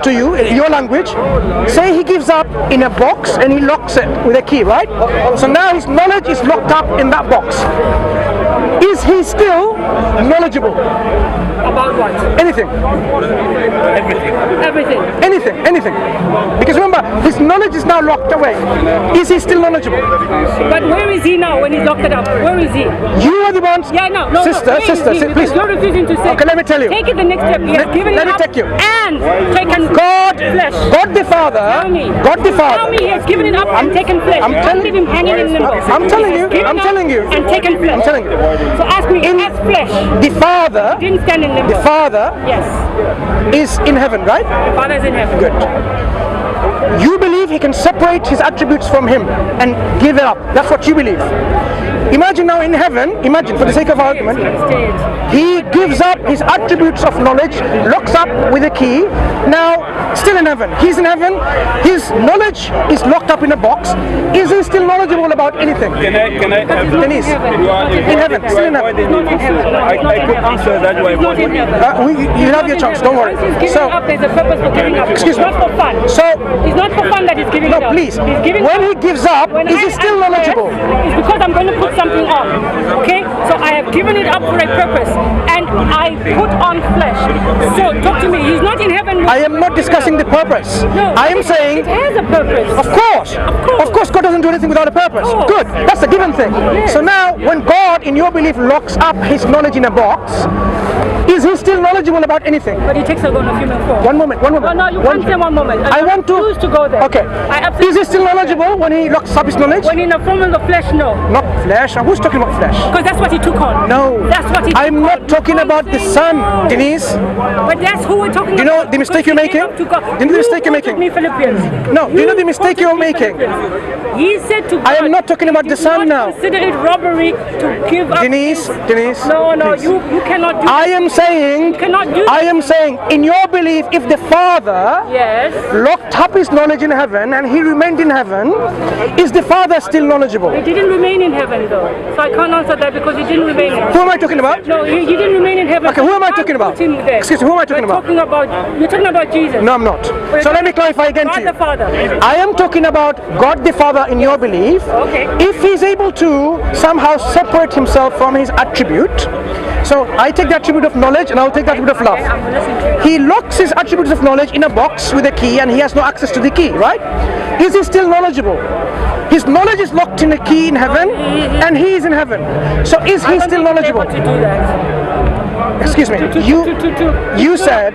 to you in your language. Say he gives up in a box and he locks it with a key, right? So now his knowledge is locked up in that box. Is he still knowledgeable? About what? Anything. Everything. Anything. Because remember, his knowledge is now locked away. Is he still knowledgeable? But where is he now when he's locked it up? Where is he? You are the ones. Yeah, no. Sister, please. You're refusing to say. Okay, let me tell you. Take it the next step. He has given let it me up take you. and taken flesh. God the Father. Tell me. God the Father. Tell me he has given it up and taken flesh. I'm telling leave him hanging in limbo. I'm telling you. I'm telling you. And taken flesh. I'm telling you. So ask me, as flesh. The Father. Didn't stand in limbo. The Father. Yes. Is in heaven, right? The Father is in heaven. Good. You believe he can separate his attributes from him and give it up. That's what you believe. Imagine now in heaven, imagine for the sake of argument, he gives up his attributes of knowledge, locks up with a key. Now, still in heaven. He's in heaven. His knowledge is locked up in a box. Is he still knowledgeable about anything? Can I Denise, in heaven, still in heaven. I could answer that way. You have your chance, don't worry. So, there's a purpose for giving up. Excuse me. It's not for fun. So, it's not for fun that he's giving it up. No, please. He's giving when he gives up, is he still knowledgeable? It's because I'm going to put something on. Okay? So I have given it up for a purpose. And I put on flesh. So talk to me. He's not in heaven. I am not discussing the purpose. No, I am saying it has a purpose. Of course, God doesn't do anything without a purpose. Good. That's a given thing. Yes. So now, when God, in your belief, locks up his knowledge in a box, is he still knowledgeable about anything? But he takes on a human form. One moment. No, you can't say one moment. I want to choose to go there. Okay. Is he still knowledgeable when he locks up his knowledge? When in the form of the flesh, no. Not flesh. Who's talking about flesh? Because that's what he took on. No. That's what he took I'm not talking about the Son, Denise. But that's who we're talking about. Do you know the mistake you're making? Do you know the mistake you're making? Me Philippians. No. Do you know the mistake you're making? He said to God, I am not talking about the Son now. Consider it robbery to give up. Denise. No, please. you cannot do I am saying, in your belief, if the Father locked up his knowledge in heaven and he remained in heaven, is the Father still knowledgeable? He didn't remain in heaven though. So I can't answer that because he didn't remain in heaven. Who am I talking about? No, he didn't remain in heaven. Okay, who am I talking about? Excuse me, who am I talking about? You're talking about Jesus. No, I'm not. So let me clarify again to you. God the Father. I am talking about God the Father in your belief. Okay. If he's able to somehow separate himself from his attribute, so I take the attribute of knowledge and I'll take the attribute of love. He locks his attributes of knowledge in a box with a key and he has no access to the key, right? Is he still knowledgeable? His knowledge is locked in a key in heaven and he is in heaven. So is he still knowledgeable? Excuse me. You said.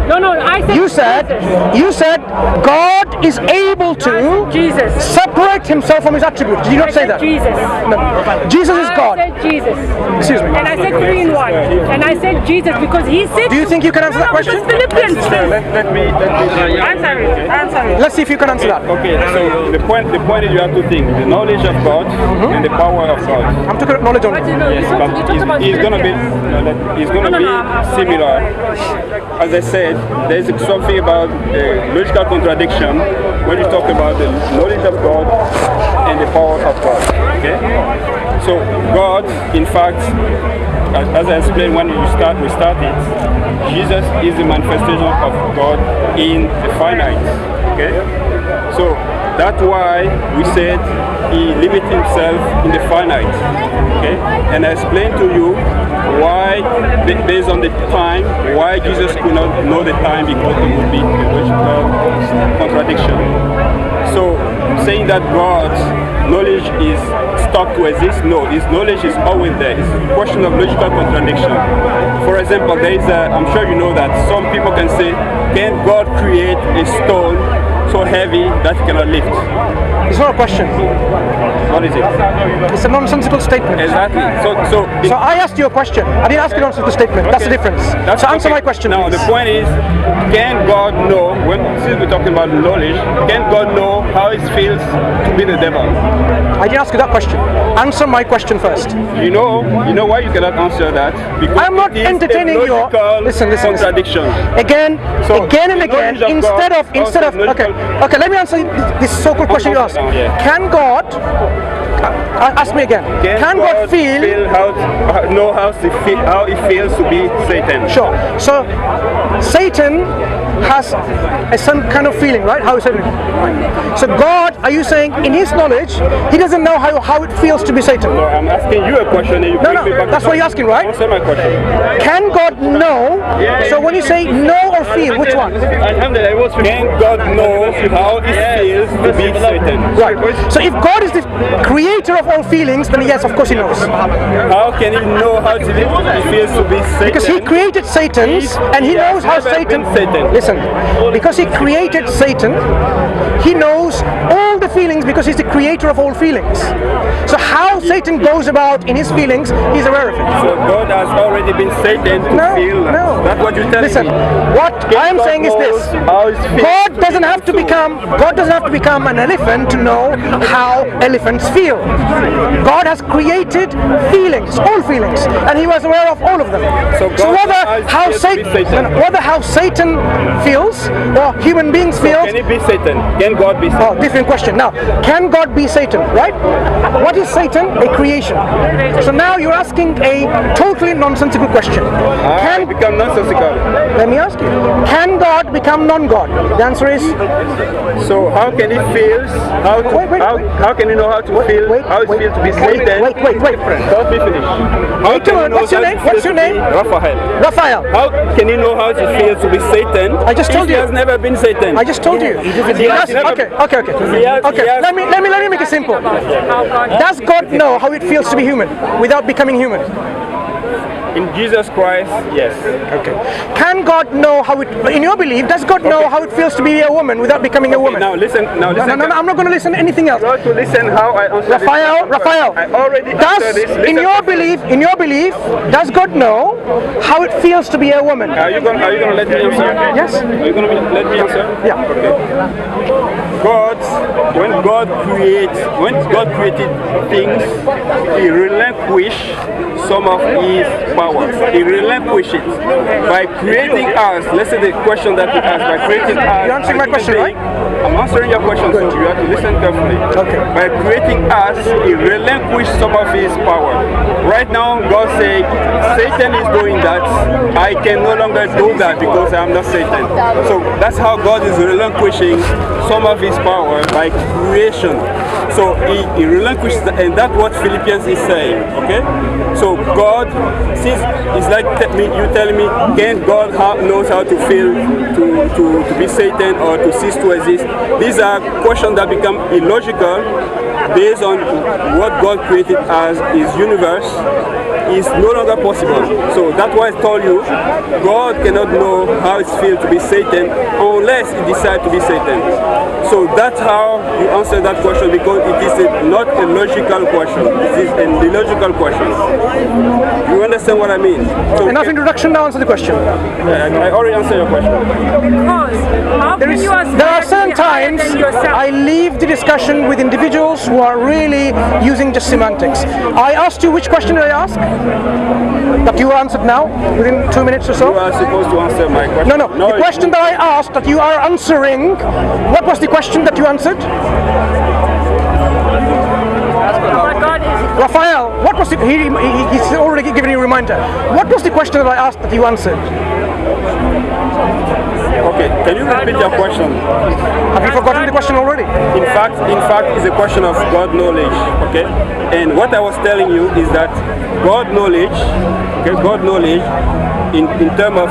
No. I said. You said God is able to separate himself from his attributes. Did you not say that? Jesus. No. Jesus is God. I said Jesus. Excuse me. And I said 3 in 1. And I said Jesus because he said. Do you think you can answer that question? Philippians. Let me Answer it. Let's see if you can answer that. Okay, so the point is you have two things: the knowledge of God and the power of God. I'm talking about knowledge only. Yes, but he's gonna be similar. As I said, there's something about logical contradiction when you talk about the knowledge of God and the power of God. Okay, so God, in fact, as I explained when we started, Jesus is the manifestation of God in the finite. Okay, so that's why we said he limits himself in the finite. Okay, and I explained to you why, based on the time, why Jesus could not know the time, because it would be a logical contradiction. So saying that God's knowledge is stuck to exist, no, his knowledge is always there. It's a question of logical contradiction. For example, there is I'm sure you know that some people can say, can God create a stone so heavy that it cannot lift? It's not a question. What is it? It's a nonsensical statement. Exactly. So I asked you a question. I didn't ask you a nonsensical statement. Okay. That's the difference. So answer my question, now, please. the point is, can God know, since we're talking about knowledge, can God know how it feels to be the devil? I didn't ask you that question. Answer my question first. You know why you cannot answer that? Because I'm not entertaining your contradiction. Again and again. Instead of okay. Let me answer this so-called question you asked. Can God? Ask me again. Can God feel how it feels to be Satan? Sure. So Satan has a some kind of feeling, right? How is Satan? Right. So God, are you saying in his knowledge, he doesn't know how it feels to be Satan? No, I'm asking you a question and you No, that's what you're asking, right? Answer my question. Can God know? So when you say know or feel, which one? Can God know how it feels to be Satan? Right. So if God is the creator of all feelings, then yes, of course he knows. How can he know how it feels to be Satan? Because he created Satan's and he knows how Satan. Listen, because he created Satan, he knows all the feelings because he's the creator of all feelings. So how Satan goes about in his feelings, he's aware of it. So God has already been Satan to feel that. No. That's what you're telling Listen, me. what I am saying is this: God doesn't have to become an elephant to know how elephants feel. God has created feelings, all feelings, and he was aware of all of them. So whether how Satan feels or human beings feel. Can he be Satan? Can God be Satan? Oh, different question. Now, can God be Satan, right? What is Satan? A creation. So now you're asking a totally nonsensical question. Can it become nonsensical? Let me ask you. Can God become non-God? The answer is... So how can he feel? How can he know how to feel? How it feels to be Satan? Wait. Let me finish. What's your name? What's your name? Raphael. How can he know how it feels to be Satan? I just told you. He has never been Satan. I just told you. Okay. Let me make it simple. Does God know how it feels to be human without becoming human? In Jesus Christ, yes. Okay. Can God know how it, in your belief, does God know how it feels to be a woman without becoming a woman? Now listen. No, I'm not going to listen to anything else. You have to listen how I answer Raphael, I already answered this. In your belief, does God know how it feels to be a woman? Are you going to let me answer? Yes. Are you going to let me answer? Yeah. Okay. When God created things, he relinquished some of his power. He relinquished it by creating us. Let's say the question that we asked, by creating us. You're answering my question, right? I'm answering your question, so you have to listen carefully. Okay. By creating us, he relinquished some of his power. Right now, God said, Satan is doing that. I can no longer do that because I am not Satan. So that's how God is relinquishing some of his power by creation. So he relinquished, and that's what Philippians is saying. Okay. So God, since it's like you telling me, can God knows how to feel to be Satan or to cease to exist? These are questions that become illogical based on what God created as his universe is no longer possible. So that's why I told you, God cannot know how it feels to be Satan unless he decides to be Satan. So that's how you answer that question, because it is not a logical question. It is an illogical question. You understand what I mean? So enough introduction, now answer the question. I already answered your question. There are certain times I leave the discussion with individuals who are really using just semantics. I asked you, which question did I ask? That you answered now, within 2 minutes or so? You are supposed to answer my question. No. The question that I asked that you are answering, what was the question that you answered? Raphael, what was the, he's already given you a reminder. What was the question that I asked that you answered? Okay, can you repeat your question? Have you forgotten the question already? In fact, it's a question of God knowledge, okay? And what I was telling you is that God knowledge, in terms of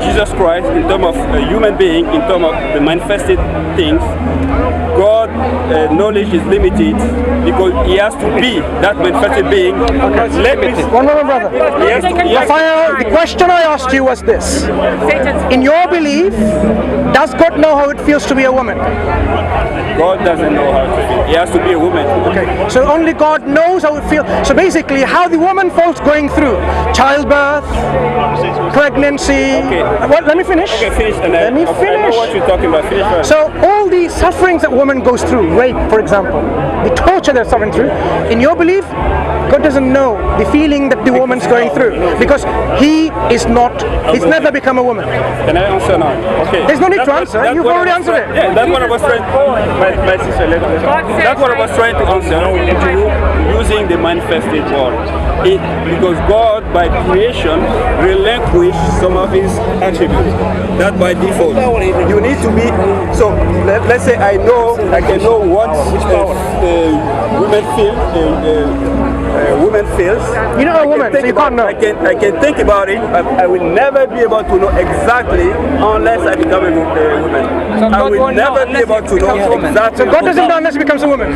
Jesus Christ, in terms of a human being, in terms of the manifested things, God knowledge is limited because he has to be that manifested being. Limited. One moment, brother. Raphael, the question I asked you was this. In your belief, does God know how it feels to be a woman? God doesn't know how to feel. He has to be a woman. Okay, so only God knows how it feels. So basically, how the woman folks going through childbirth, pregnancy. Okay. Well, let me finish. Okay, finish. Let me finish. I know what you're talking about. Finish first. So all the sufferings that woman goes through, rape, for example, the torture they're suffering through, in your belief, God doesn't know the feeling that the woman's going through, because He is not, He's never become a woman. Can I answer now? Okay. There's no need to answer. You've already answered it. Yeah, that's what I was trying. My sister, that's what I was trying to answer. Using the manifested word, because God by creation relinquished some of His attributes. That by default, you need to be. So let's say I can know what women feel. Woman feels. You're not a woman, so you can't know. I can think about it, but I will never be able to know exactly unless I become a woman. I will never be able to know exactly. So God doesn't know unless He becomes a woman.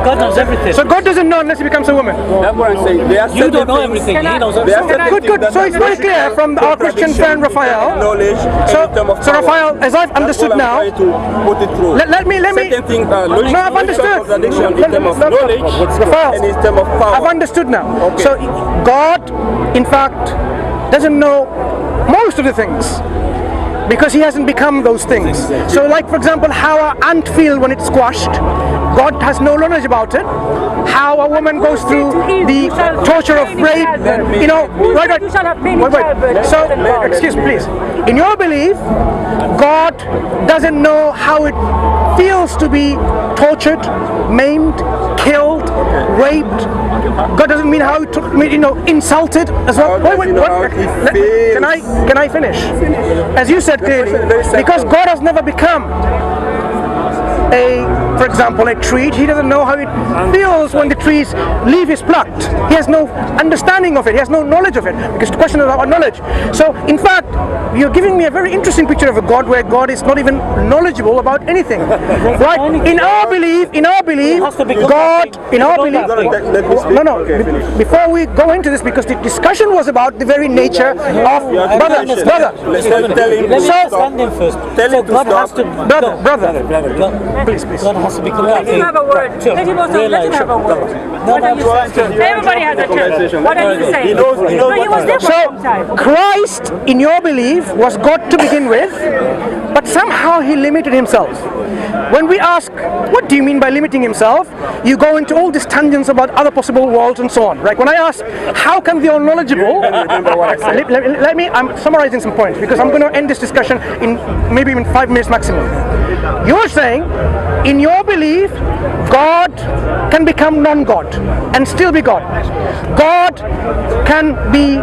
God knows everything. So God doesn't know unless He becomes a woman. That's what I'm saying. You don't know everything. He knows everything. Good. So it's very clear from our Christian friend Raphael. Knowledge. So Raphael, as I've understood now, let me. No, I've understood. Raphael, I've understood now. Okay. So God, in fact, doesn't know most of the things, because He hasn't become those things. So like, for example, how an ant feels when it's squashed, God has no knowledge about it. How a woman goes through the torture of rape, you know, right. So, excuse me, please. In your belief, God doesn't know how it feels to be tortured, maimed, killed, raped. God doesn't mean how it, insulted as well. Can I finish? As you said clearly, because God has never become for example, a tree. He doesn't know how it feels when the tree's leaf is plucked. He has no understanding of it. He has no knowledge of it, because the question is about knowledge. So, in fact, you're giving me a very interesting picture of a God where God is not even knowledgeable about anything. Right? In our belief, God, before we go into this, because the discussion was about the very nature of brother. Please. God has to become that Let him have a word. Let him have a word. What are you saying? Everybody has a turn. What are you saying? He was there for some time. So, Christ, in your belief, was God to begin with, but somehow He limited Himself. When we ask, what do you mean by limiting Himself? You go into all these tangents about other possible worlds and so on. Right? When I ask, how can the unknowledgeable... I'm summarizing some points, because I'm going to end this discussion in maybe even 5 minutes maximum. You're saying, in your belief, God can become non-God and still be God. God can be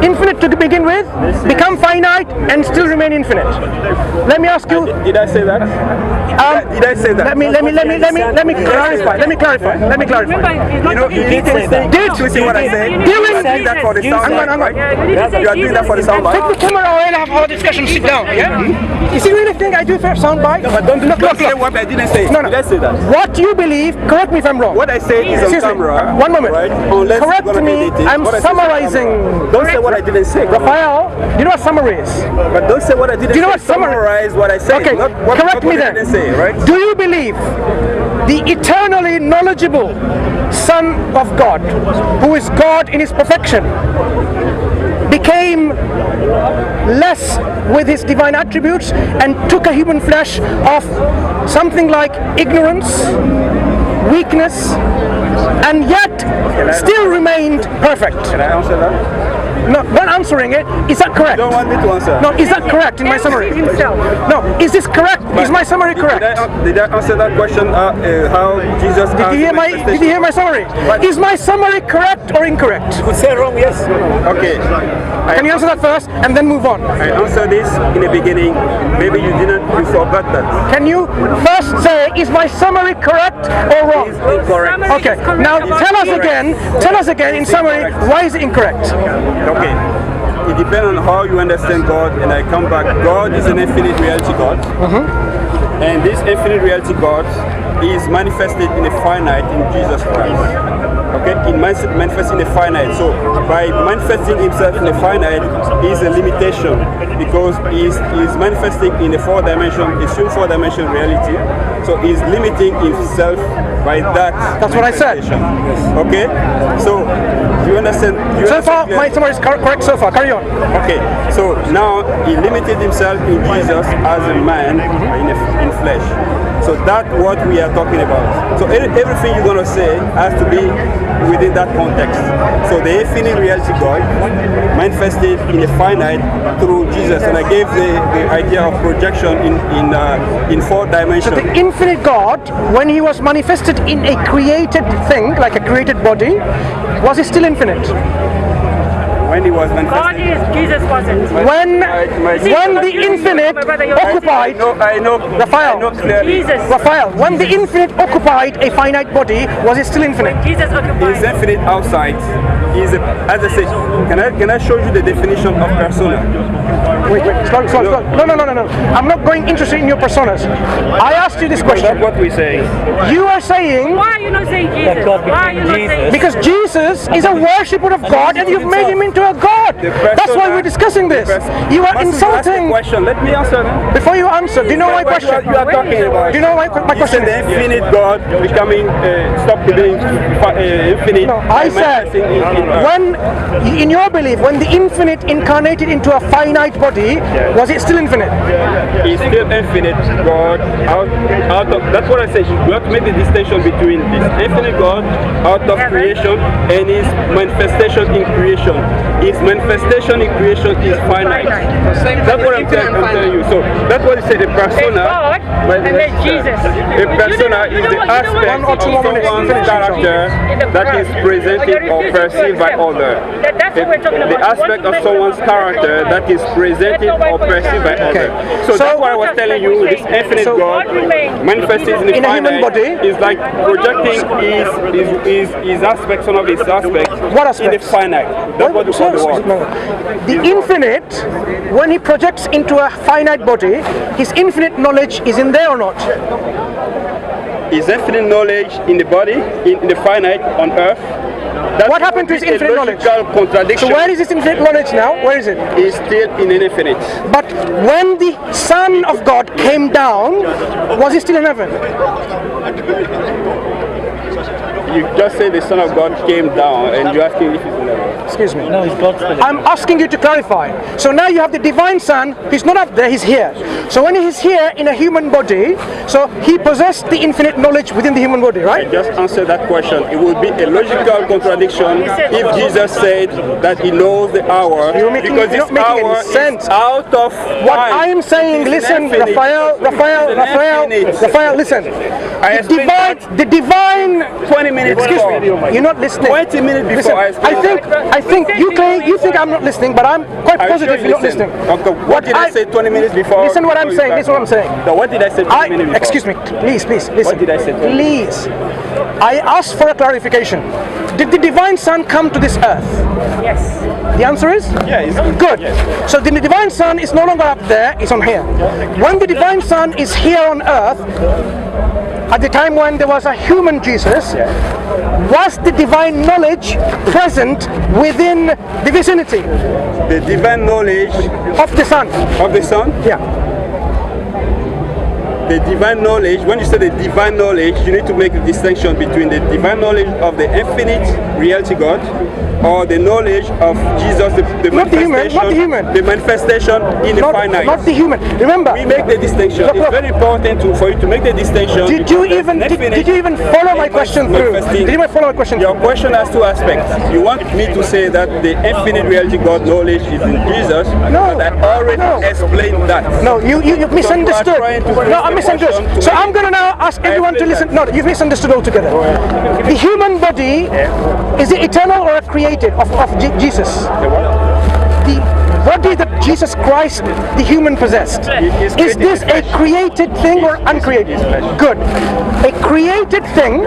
infinite to begin with, become finite, and still remain infinite. Let me ask you. Did I say that? Did I say that? Let me clarify. Remember, You did say what I said. During that for the sound bite. You are doing that for the sound bite. Take the camera away and have our discussion. Sit down. Yeah. Is it really think I do for sound bite? But don't say what I didn't say. No. Did I say that? What you believe? Correct me if I'm wrong. What I said is on camera. One moment. Right? Correct me. I'm summarizing. Don't say what I didn't say. Raphael, you know what summary is? But don't say what I didn't say. Do you know what summarize what I said? Okay, correct me then. Say, right? Do you believe the eternally knowledgeable Son of God, who is God in His perfection, became less with His divine attributes and took a human flesh of something like ignorance, weakness, and yet still remained perfect? Can I answer that? No, not answering it. Is that correct? You don't want me to answer? No, is that correct in my summary? No, is this correct? Is my summary correct? Did I answer that question? How Jesus? Did you hear my summary? Is my summary correct or incorrect? You say wrong, yes. Okay. Can you answer that first and then move on? I answered this in the beginning. Maybe you didn't. You forgot that. Can you first say, is my summary correct or wrong? Incorrect. Okay. Now tell us again in summary, why is it incorrect? Okay. It depends on how you understand God, and I come back. God is an infinite reality God. And this infinite reality God is manifested in a finite in Jesus Christ. Okay, it manifests in a finite. So by manifesting Himself in a finite is a limitation, because He's manifesting in a 4-dimension, assumed 4-dimension reality. So He's limiting Himself by that. That's what I said. Okay, so do you understand? So far, my summary is correct so far. Carry on. Okay, so now He limited Himself in Jesus as a man in flesh. So So that's what we are talking about. So everything you're going to say has to be within that context. So the infinite reality God manifested in the finite through Jesus, and I gave the idea of projection in 4 dimensions. So the infinite God, when he was manifested in a created thing, like a created body, was he still infinite? When he was manifested. God is, Jesus wasn't. When the infinite occupied, Raphael, when the infinite occupied a finite body, was it still infinite? Jesus occupied. He's infinite outside. As I said, can I show you the definition of persona? Wait, slow. No. I'm not going interested in your personas. I asked you this question. That's what we say. You are saying... Why are you not saying Jesus? Why are you not saying Because Jesus is a worshipper of God and you've made him into a God. That's why we're discussing this. You are insulting... Question. Let me answer that. Before you answer, do you know my question? You are talking about... Do you know my question? The infinite God becoming... stop being infinite. No, I said, when, in your belief, when the infinite incarnated into a finite body, was it still infinite? He's still infinite God out of... That's what I said. You have to make the distinction between this infinite God out of creation and his manifestation in creation. His manifestation in creation is finite. That's what I'm telling you. So that's what he said. The persona, and then Jesus. A persona is the aspect of someone's character that is presented or perceived by others. The aspect of someone's character that is presented or perceived by others. So that's what I was telling you. This infinite God manifested in a human body is like projecting his aspects, one of his aspects, in the finite. That's what we call the word. The infinite, when he projects into a finite body, his infinite knowledge is in there or not? His infinite knowledge in the body, in the finite on earth. What happened to his infinite knowledge? Contradiction. So where is his infinite knowledge now? Where is it? He's still in an infinite. But when the Son of God came down, was he still in heaven? You just say the Son of God came down and you're asking if he's in heaven. Excuse me. No, he's God's spirit. I'm asking you to clarify. So now you have the divine Son, he's not up there, he's here. So when he's here in a human body, so he possessed the infinite knowledge within the human body, right? Just answer that question. It would be a logical contradiction if Jesus said that he knows the hour, because this hour is out of what I am saying. Listen, Raphael, listen. The divine 20 minutes excuse before. me, you're not listening. 20 minutes before. Listen, I think you think I'm not listening, but I'm quite positive you're not listening. Okay, what did I say 20 minutes before? Listen what I'm saying. This is what I'm saying. So what did I say 20 minutes before? Excuse me, please, listen. What did I say 20 minutes? Please. I asked for a clarification. Did the divine Son come to this earth? Yes. The answer is? Yeah, it's good. Yes. So the divine Son is no longer up there, it's on here. When the divine Son is here on earth, at the time when there was a human Jesus, was the divine knowledge present within the vicinity? The divine knowledge of the Son. Of the Son? Yeah. The divine knowledge, when you say the divine knowledge, you need to make a distinction between the divine knowledge of the infinite reality God or the knowledge of Jesus, the manifestation in the finite. Not the human. Remember, we make the distinction. It's very important for you to make the distinction. Did you even follow my question through? Did you even follow my question? Your question has two aspects. You want me to say that the infinite reality God knowledge is in Jesus? No. But I already explained that. No, you misunderstood. No, I misunderstood. So I'm going to now ask everyone to listen. No, you've misunderstood altogether. The human body, is it eternal or a created of Jesus? The body that Jesus Christ, the human, possessed, is this a created thing or uncreated? Good. A created thing